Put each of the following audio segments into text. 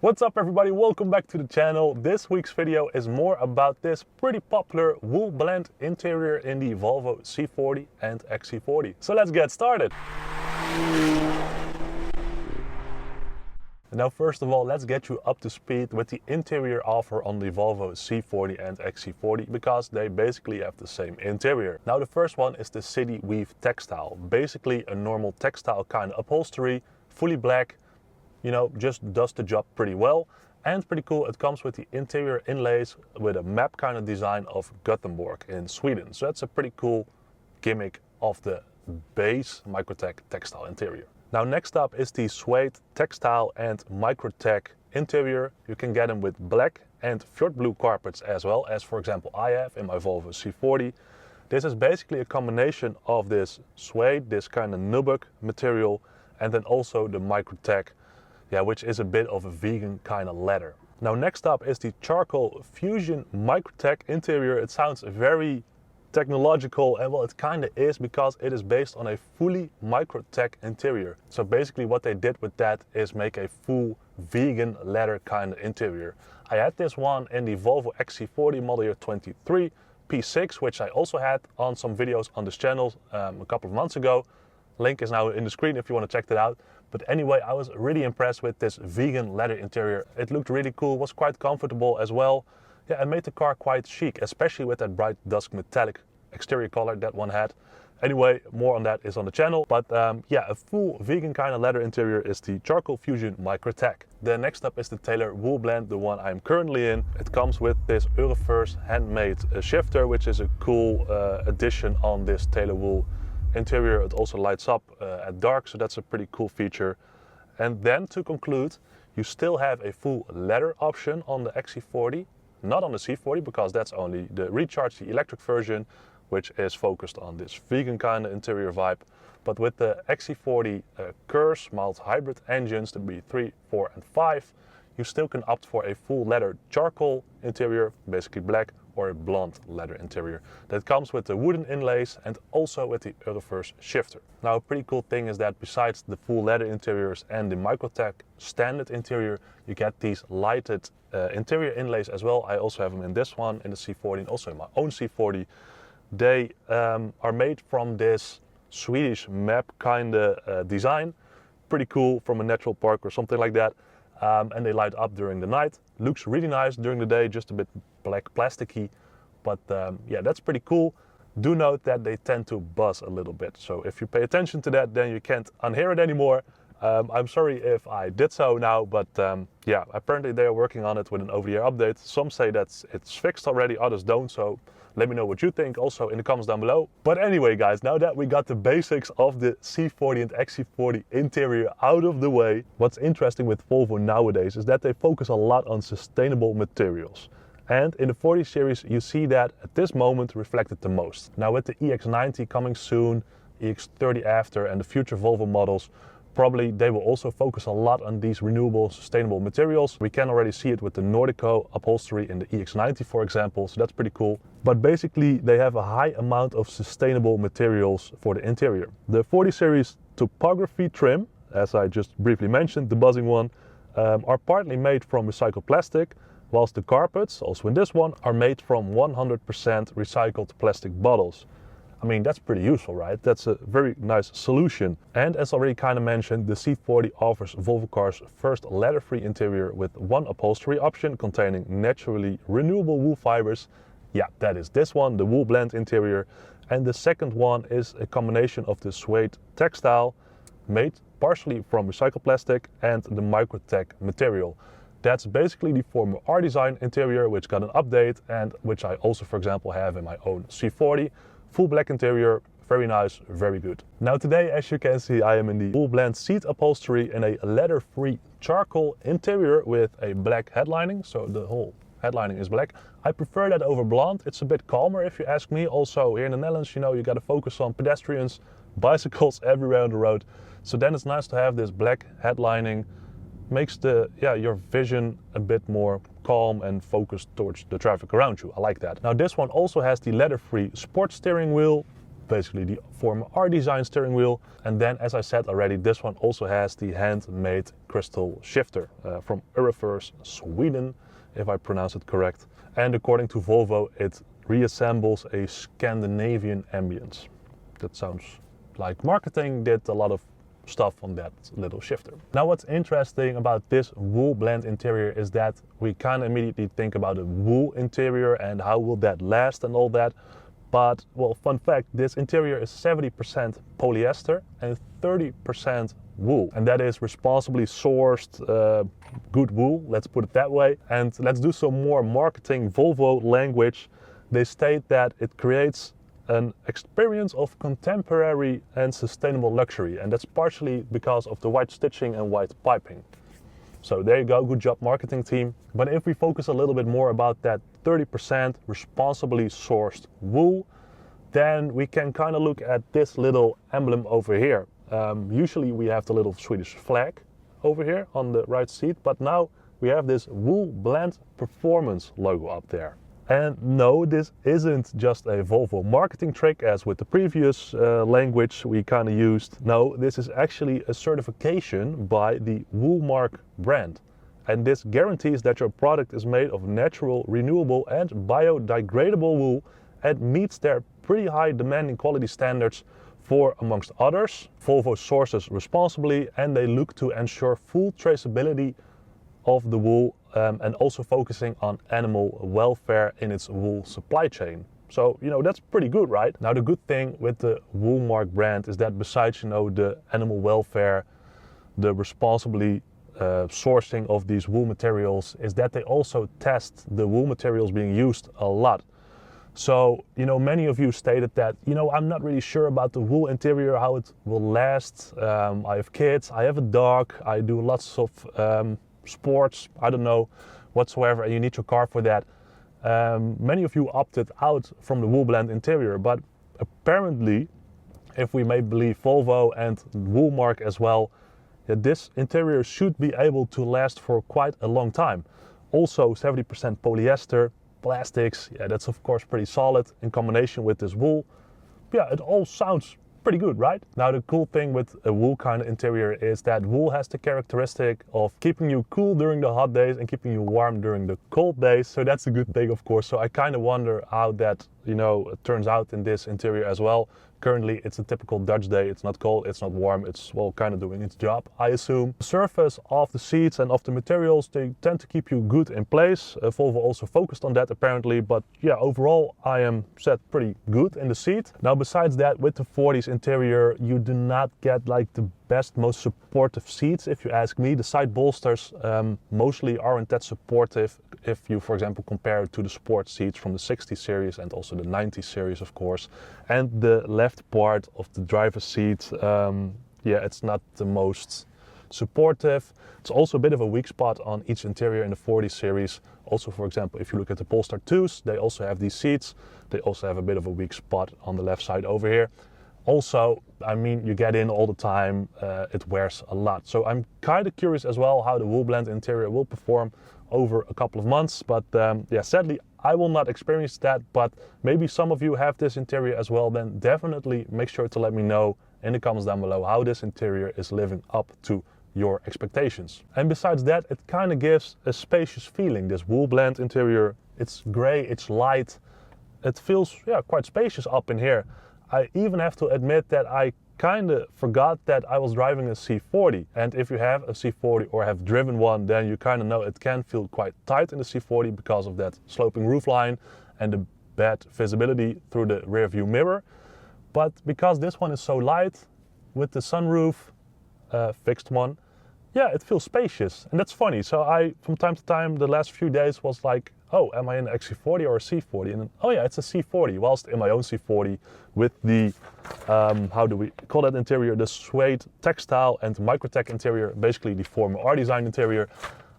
What's up everybody, welcome back to the channel. This week's video is more about this pretty popular wool blend interior in the Volvo C40 and XC40. So let's get started. Now first of all, let's get you up to speed with the interior offer on the Volvo C40 and XC40 because they basically have the same interior. Now the first one is the City Weave textile. Basically a normal textile kind of upholstery, fully black. You know, just does the job pretty well and pretty cool. It comes with the interior inlays with a map kind of design of Gothenburg in Sweden. So that's a pretty cool gimmick of the base Microtech textile interior. Now next up is the suede textile and Microtech interior. You can get them with black and fjord blue carpets as well as, for example, I have in my Volvo C40. This is basically a combination of this suede, this kind of nubuck material, and then also the Microtech, which is a bit of a vegan kind of leather. Now next up is the charcoal fusion Microtech interior. It sounds very technological, and well, it kind of is because it is based on a fully Microtech interior. So basically what they did with that is make a full vegan leather kind of interior. I had this one in the Volvo XC40 model year 23 P6, which I also had on some videos on this channel a couple of months ago. Link is now in the screen if you want to check that out. But anyway, I was really impressed with this vegan leather interior. It looked really cool, was quite comfortable as well. Yeah, it made the car quite chic, especially with that bright dusk metallic exterior color that one had. Anyway, more on that is on the channel. But yeah, a full vegan kind of leather interior is the Charcoal Fusion Microtech. Then next up is the Taylor Wool Blend, the one I'm currently in. It comes with this Euroverse handmade shifter, which is a cool addition on this Taylor Wool interior. It also lights up at dark, so that's a pretty cool feature. And then to conclude, you still have a full leather option on the XC40, not on the C40 because that's only the Recharge, the electric version, which is focused on this vegan kind of interior vibe. But with the XC40 Curse mild hybrid engines, the B3, 4 and 5, you still can opt for a full leather charcoal interior, basically black, or a blonde leather interior that comes with the wooden inlays and also with the Euroverse shifter. Now a pretty cool thing is that besides the full leather interiors and the Microtech standard interior, you get these lighted interior inlays as well. I also have them in this one, in the C40, and also in my own C40. They are made from this Swedish map kind of design. Pretty cool, from a natural park or something like that. And they light up during the night. Looks really nice during the day, just a bit black plasticky, but yeah, that's pretty cool. Do note that they tend to buzz a little bit, so if you pay attention to that, then you can't unhear it anymore. I'm sorry if I did so now, but yeah, apparently they are working on it with an over-the-air update. Some say that it's fixed already, others don't, so let me know what you think also in the comments down below. But anyway guys, now that we got the basics of the C40 and XC40 interior out of the way, what's interesting with Volvo nowadays is that they focus a lot on sustainable materials. And in the 40 series you see that at this moment reflected the most. Now with the EX90 coming soon, EX30 after, and the future Volvo models, probably they will also focus a lot on these renewable, sustainable materials. We can already see it with the Lynk&Co upholstery in the EX90, for example, so that's pretty cool. But basically they have a high amount of sustainable materials for the interior. The 40 series topography trim, as I just briefly mentioned, the buzzing one, are partly made from recycled plastic, whilst the carpets, also in this one, are made from 100% recycled plastic bottles. I mean, that's pretty useful, right? That's a very nice solution. And as already kind of mentioned, the C40 offers Volvo cars' first leather-free interior with one upholstery option containing naturally renewable wool fibers. Yeah, that is this one, the wool blend interior. And the second one is a combination of the suede textile made partially from recycled plastic and the Microtech material. That's basically the former R-Design interior, which got an update and which I also, for example, have in my own C40. Full black interior, very nice, very good. Now today, as you can see, I am in the wool blend seat upholstery in a leather-free charcoal interior with a black headlining, so the whole headlining is black. I prefer that over blonde. It's a bit calmer if you ask me. Also here in the Netherlands, you know, you got to focus on pedestrians, bicycles everywhere on the road. So then it's nice to have this black headlining. Makes the your vision a bit more calm and focused towards the traffic around you. I like that. Now this one also has the leather-free sport steering wheel. basically the former R-Design steering wheel. And then, as I said already, this one also has the handmade crystal shifter from Örefors, Sweden, if I pronounce it correct. And according to Volvo, it reassembles a Scandinavian ambience. That sounds like marketing did a lot of stuff on that little shifter. Now, what's interesting about this wool blend interior is that we kind of immediately think about a wool interior and how will that last and all that. But, well, fun fact, this interior is 70% polyester and 30% wool. And that is responsibly sourced, good wool, let's put it that way. And let's do some more marketing Volvo language. They state that it creates an experience of contemporary and sustainable luxury, and that's partially because of the white stitching and white piping. So there you go, good job marketing team. But if we focus a little bit more about that 30% responsibly sourced wool, then we can kind of look at this little emblem over here. Usually we have the little Swedish flag over here on the right seat, but now we have this wool blend performance logo up there. And no, this isn't just a Volvo marketing trick as with the previous language we kind of used. No, this is actually a certification by the Woolmark brand. And this guarantees that your product is made of natural, renewable and biodegradable wool and meets their pretty high demanding quality standards for, amongst others, Volvo sources responsibly, and they look to ensure full traceability of the wool and also focusing on animal welfare in its wool supply chain. So, you know, that's pretty good, right? Now, the good thing with the Woolmark brand is that besides, you know, the animal welfare, the responsibly sourcing of these wool materials, is that they also test the wool materials being used a lot. So, you know, many of you stated that, you know, I'm not really sure about the wool interior, how it will last. I have kids, I have a dog, I do lots of sports, I don't know, whatsoever, and you need your car for that. Many of you opted out from the wool blend interior, but apparently, if we may believe Volvo and Woolmark as well, that this interior should be able to last for quite a long time. Also 70% polyester, plastics, yeah, that's of course pretty solid in combination with this wool. Yeah, it all sounds pretty good, right? Now, the cool thing with a wool kind of interior is that wool has the characteristic of keeping you cool during the hot days and keeping you warm during the cold days. So that's a good thing, of course. So I kind of wonder how that, you know, turns out in this interior as well. Currently, it's a typical Dutch day. It's not cold, it's not warm. It's, well, kind of doing its job, I assume. The surface of the seats and of the materials, they tend to keep you good in place. Volvo also focused on that apparently, but yeah, overall, I am set pretty good in the seat. Now, besides that, with the 40s interior, you do not get like the best, most supportive seats, if you ask me. The side bolsters mostly aren't that supportive if you, for example, compare it to the sport seats from the 60 series and also the 90 series, of course. And the left part of the driver's seat, yeah, it's not the most supportive. It's also a bit of a weak spot on each interior in the 40 series. Also, for example, if you look at the Polestar 2s, they also have these seats. They also have a bit of a weak spot on the left side over here. Also, I mean, you get in all the time, it wears a lot. So I'm kind of curious as well how the wool blend interior will perform over a couple of months. But yeah, sadly, I will not experience that. But maybe some of you have this interior as well. Then definitely make sure to let me know in the comments down below how this interior is living up to your expectations. And besides that, it kind of gives a spacious feeling, this wool blend interior. It's gray, it's light. It feels, yeah, quite spacious up in here. I even have to admit that I kind of forgot that I was driving a C40. And if you have a C40 or have driven one, then you kind of know it can feel quite tight in the C40 because of that sloping roofline and the bad visibility through the rear view mirror. But because this one is so light with the sunroof, fixed one, yeah, it feels spacious. And that's funny. So I, from time to time, the last few days was like, oh, am I in an XC40 or a C40? And then, oh yeah, it's a C40, whilst in my own C40 with the, how do we call that interior? The suede textile and microtech interior, basically the former R-Design interior.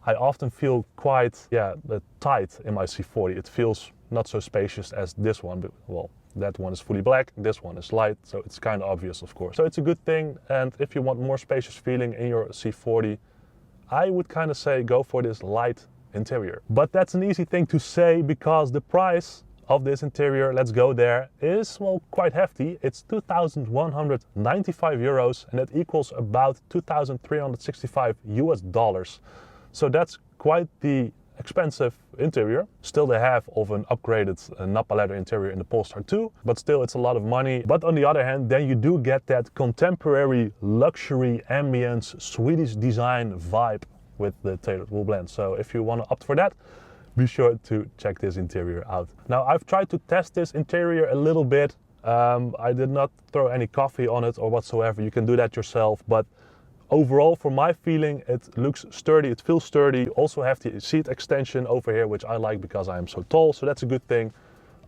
I often feel quite, yeah, tight in my C40. It feels not so spacious as this one, but well, that one is fully black, this one is light, so it's kind of obvious, of course. So it's a good thing, and if you want more spacious feeling in your C40, I would kind of say go for this light interior. But that's an easy thing to say because the price of this interior, let's go there, is, well, quite hefty. It's 2,195 euros, and that equals about 2,365 US dollars. So that's quite the expensive interior. Still they have of an upgraded Nappa leather interior in the Polestar 2, but still it's a lot of money. But on the other hand, then you do get that contemporary luxury ambience Swedish design vibe with the tailored wool blend. So if you want to opt for that, be sure to check this interior out. Now I've tried to test this interior a little bit. I did not throw any coffee on it or whatsoever. You can do that yourself, but overall, for my feeling, it looks sturdy, it feels sturdy. Also have the seat extension over here, which I like because I am so tall, so that's a good thing.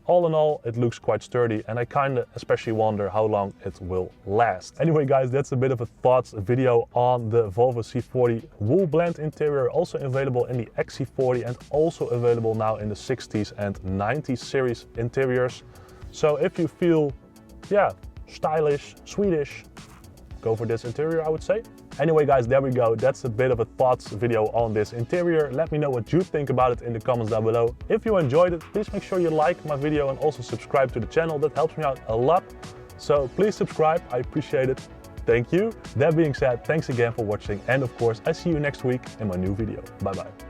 All in all, it looks quite sturdy, and I kind of especially wonder how long it will last. Anyway guys, that's a bit of a thoughts video on the Volvo C40 wool blend interior, also available in the XC40 and also available now in the 60s and 90s series interiors. So if you feel, yeah, stylish, Swedish, go for this interior, I would say. Anyway guys, there we go. That's a bit of a thoughts video on this interior. Let me know what you think about it in the comments down below. If you enjoyed it, please make sure you like my video and also subscribe to the channel. That helps me out a lot. So please subscribe, I appreciate it. Thank you. That being said, thanks again for watching, and of course I see you next week in my new video. Bye bye.